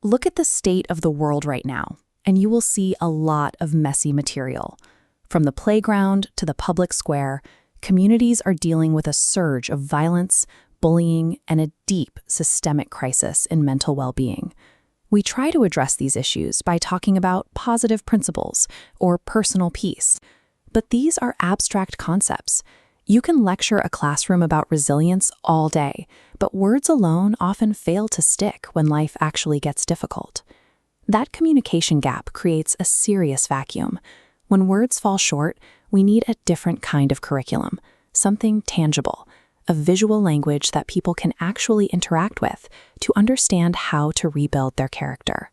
Look at the state of the world right now, and you will see a lot of messy material. From the playground to the public square, communities are dealing with a surge of violence, bullying, and a deep systemic crisis in mental well-being. We try to address these issues by talking about positive principles or personal peace. But these are abstract concepts. You can lecture a classroom about resilience all day, but words alone often fail to stick when life actually gets difficult. That communication gap creates a serious vacuum. When words fall short, we need a different kind of curriculum, something tangible, a visual language that people can actually interact with to understand how to rebuild their character.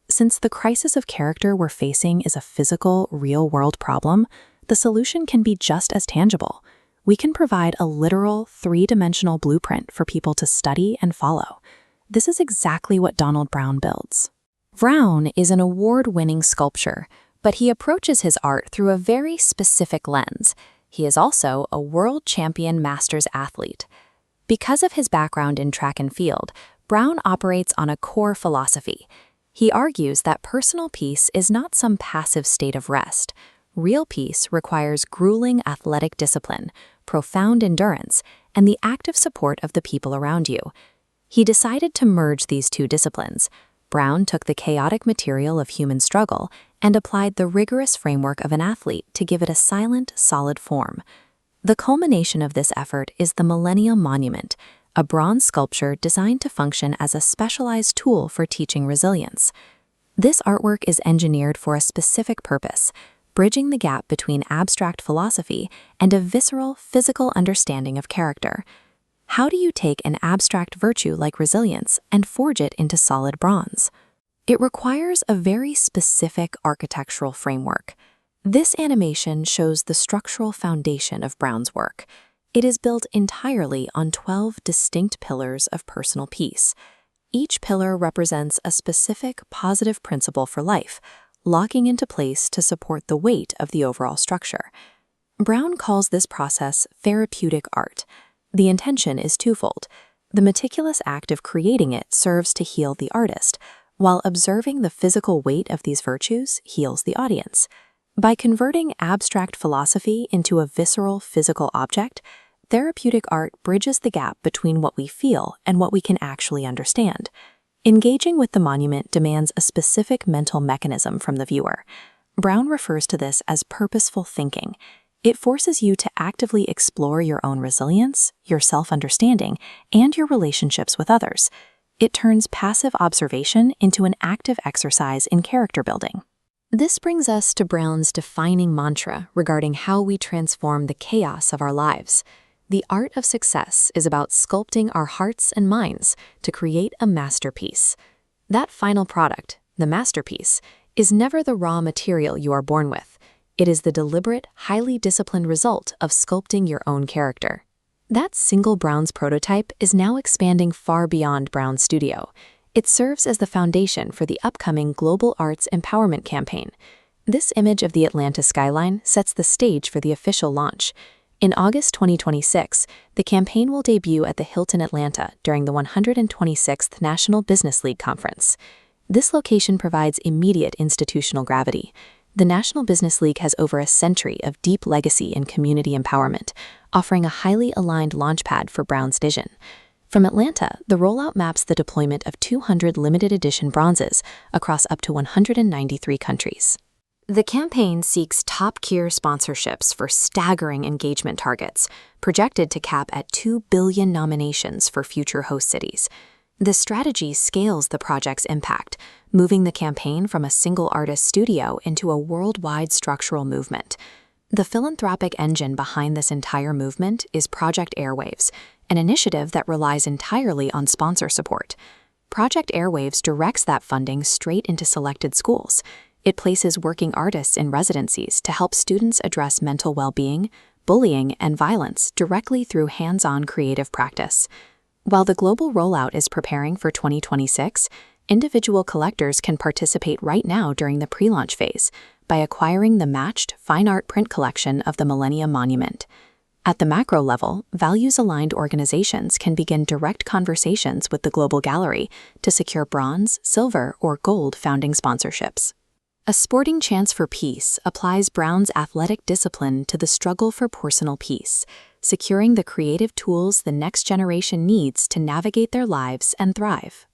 Since the crisis of character we're facing is a physical, real-world problem, the solution can be just as tangible. We can provide a literal, three-dimensional blueprint for people to study and follow. This is exactly what Donald Brown builds. Brown is an award-winning sculptor, but he approaches his art through a very specific lens. He is also a world champion masters athlete. Because of his background in track and field, Brown operates on a core philosophy. He argues that personal peace is not some passive state of rest. Real peace requires grueling athletic discipline, profound endurance, and the active support of the people around you. He decided to merge these two disciplines. Brown took the chaotic material of human struggle and applied the rigorous framework of an athlete to give it a silent, solid form. The culmination of this effort is the Millennium Monument, a bronze sculpture designed to function as a specialized tool for teaching resilience. This artwork is engineered for a specific purpose, bridging the gap between abstract philosophy and a visceral, physical understanding of character. How do you take an abstract virtue like resilience and forge it into solid bronze? It requires a very specific architectural framework. This animation shows the structural foundation of Brown's work. It is built entirely on 12 distinct pillars of personal peace. Each pillar represents a specific positive principle for life, locking into place to support the weight of the overall structure. Brown calls this process therapeutic art. The intention is twofold. The meticulous act of creating it serves to heal the artist, while observing the physical weight of these virtues heals the audience. By converting abstract philosophy into a visceral physical object, therapeutic art bridges the gap between what we feel and what we can actually understand. Engaging with the monument demands a specific mental mechanism from the viewer. Brown refers to this as purposeful thinking. It forces you to actively explore your own resilience, your self-understanding, and your relationships with others. It turns passive observation into an active exercise in character building. This brings us to Brown's defining mantra regarding how we transform the chaos of our lives. The art of success is about sculpting our hearts and minds to create a masterpiece. That final product, the masterpiece, is never the raw material you are born with. It is the deliberate, highly disciplined result of sculpting your own character. That single Brown's prototype is now expanding far beyond Brown's studio. It serves as the foundation for the upcoming Global Arts Empowerment campaign. This image of the Atlanta skyline sets the stage for the official launch. In August 2026, the campaign will debut at the Hilton Atlanta during the 126th National Business League Conference. This location provides immediate institutional gravity. The National Business League has over a century of deep legacy in community empowerment, offering a highly aligned launchpad for Brown's vision. From Atlanta, the rollout maps the deployment of 200 limited edition bronzes across up to 193 countries. The campaign seeks top-tier sponsorships for staggering engagement targets, projected to cap at 2 billion nominations for future host cities. The strategy scales the project's impact, moving the campaign from a single artist studio into a worldwide structural movement. The philanthropic engine behind this entire movement is Project AIRWAVES, an initiative that relies entirely on sponsor support. Project AIRWAVES directs that funding straight into selected schools. It places working artists in residencies to help students address mental well-being, bullying, and violence directly through hands-on creative practice. While the global rollout is preparing for 2026, individual collectors can participate right now during the pre-launch phase by acquiring the matched fine art print collection of the Millennium Monument. At the macro level, values-aligned organizations can begin direct conversations with the global gallery to secure bronze, silver, or gold founding sponsorships. A sporting chance for peace applies Brown's athletic discipline to the struggle for personal peace, securing the creative tools the next generation needs to navigate their lives and thrive.